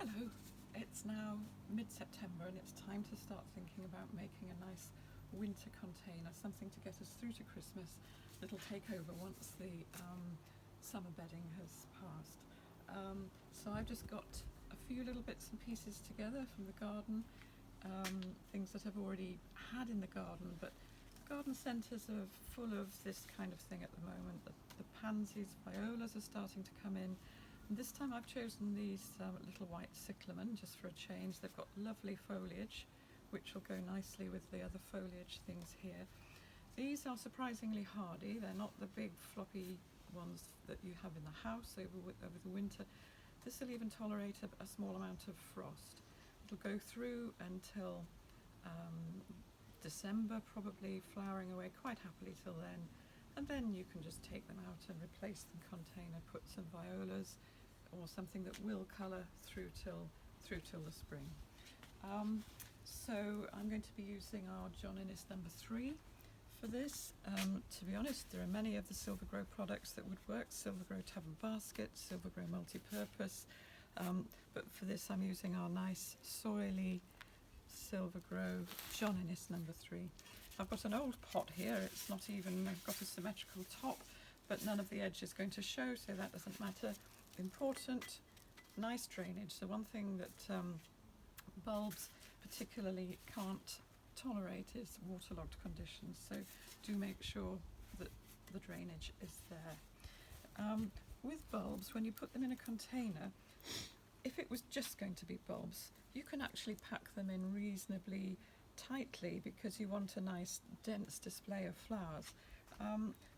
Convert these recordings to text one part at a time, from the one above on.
Hello, it's now mid-September and it's time to start thinking about making a nice winter container, something to get us through to Christmas that'll take over once the summer bedding has passed. So I've just got a few little bits and pieces together from the garden, things that I've already had in the garden, but garden centres are full of this kind of thing at the moment. The pansies, violas are starting to come in. And this time I've chosen these little white cyclamen just for a change. They've got lovely foliage, which will go nicely with the other foliage things here. These are surprisingly hardy. They're not the big floppy ones that you have in the house over the winter. This will even tolerate a small amount of frost. It'll go through until December, probably, flowering away quite happily till then. And then you can just take them out and replace the container, put some violas or something that will colour through till the spring. So I'm going to be using our John Innes number 3 for this. To be honest, there are many of the Sylvagrow products that would work. Sylvagrow tub and basket, Sylvagrow multi-purpose, but for this I'm using our nice soily Sylvagrow John Innes number 3. I've got an old pot here. It's not even got a symmetrical top, but none of the edge is going to show, so that doesn't matter. Important, nice drainage. So one thing that bulbs particularly can't tolerate is waterlogged conditions, so do make sure that the drainage is there. With bulbs, when you put them in a container, if it was just going to be bulbs, you can actually pack them in reasonably tightly because you want a nice dense display of flowers.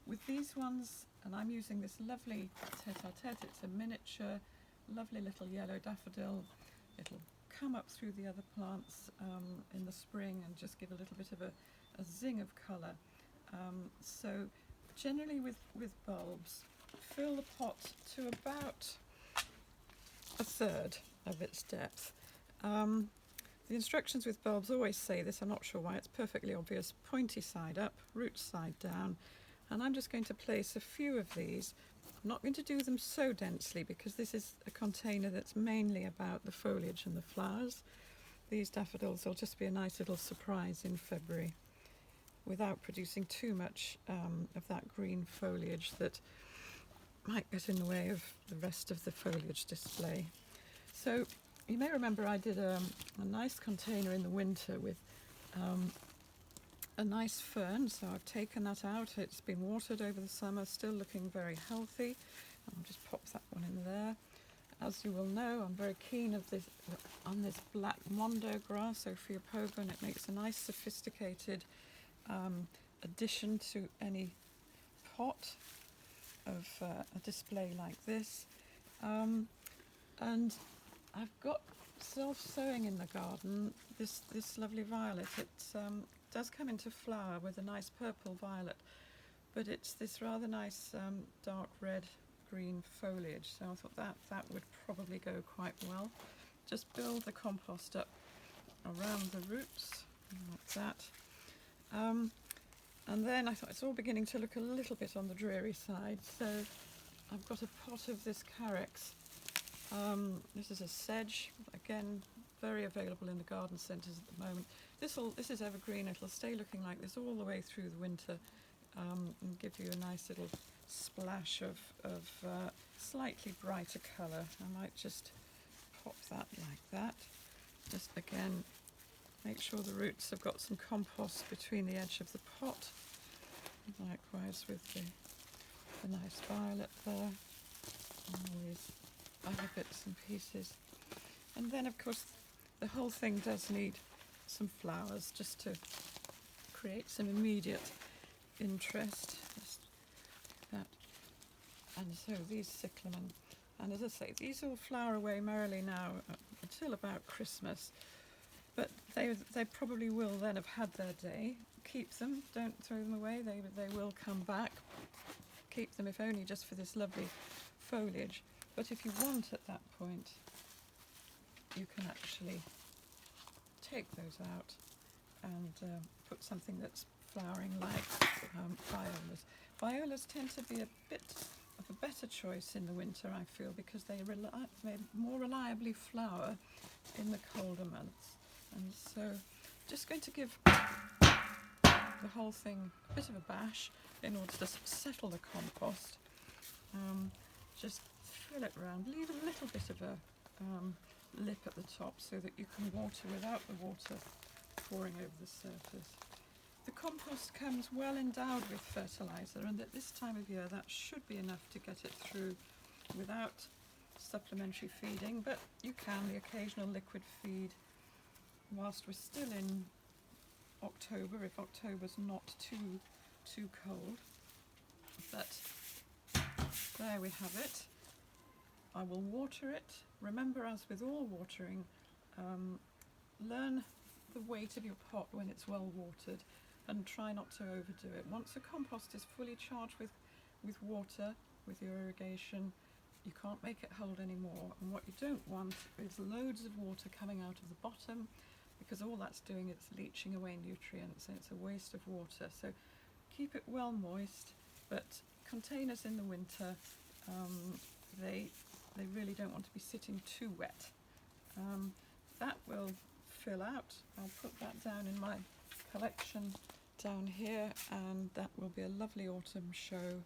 With these ones, and I'm using this lovely tete-a-tete, it's a miniature, lovely little yellow daffodil. It'll come up through the other plants in the spring and just give a little bit of a zing of colour. So generally with bulbs, fill the pot to about a third of its depth. The instructions with bulbs always say this, I'm not sure why, it's perfectly obvious: pointy side up, root side down. And I'm just going to place a few of these. I'm not going to do them so densely because this is a container that's mainly about the foliage and the flowers. These daffodils will just be a nice little surprise in February without producing too much of that green foliage that might get in the way of the rest of the foliage display. So you may remember I did a nice container in the winter with a nice fern, so I've taken that out. It's been watered over the summer, still looking very healthy. I'll just pop that one in there. As you will know, I'm very keen on this black mondo grass, Ophiopogron. It makes a nice sophisticated addition to any pot of a display like this. And I've got self-sowing in the garden, this lovely violet. It does come into flower with a nice purple violet, but it's this rather nice dark red green foliage, so I thought that would probably go quite well. Just build the compost up around the roots like that. And then I thought it's all beginning to look a little bit on the dreary side, so I've got a pot of this carex. This is a sedge, again very available in the garden centres at the moment. This is evergreen. It'll stay looking like this all the way through the winter and give you a nice little splash of slightly brighter colour. I might just pop that like that. Just again make sure the roots have got some compost between the edge of the pot. Likewise with the nice violet there and all these other bits and pieces. And then of course the whole thing does need some flowers just to create some immediate interest. Just that. And so these cyclamen, and as I say, these will flower away merrily now until about Christmas, but they probably will then have had their day. Keep them, don't throw them away, they will come back. Keep them if only just for this lovely foliage. But if you want at that point, you can actually take those out and put something that's flowering like violas. Violas tend to be a bit a better choice in the winter, I feel, because they more reliably flower in the colder months. And so just going to give the whole thing a bit of a bash in order to settle the compost. Just fill it round, leave a little bit of a lip at the top so that you can water without the water pouring over the surface. The compost comes well endowed with fertiliser, and at this time of year that should be enough to get it through without supplementary feeding, but you can, the occasional liquid feed whilst we're still in October, if October's not too cold. But there we have it. I will water it. Remember, as with all watering, learn the weight of your pot when it's well watered and try not to overdo it. Once the compost is fully charged with water, with your irrigation, you can't make it hold anymore. And what you don't want is loads of water coming out of the bottom, because all that's doing is leaching away nutrients and it's a waste of water. So keep it well moist, but containers in the winter, they really don't want to be sitting too wet. That will fill out. I'll put that down in my collection down here, and that will be a lovely autumn show,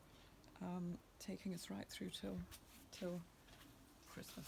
taking us right through till Christmas.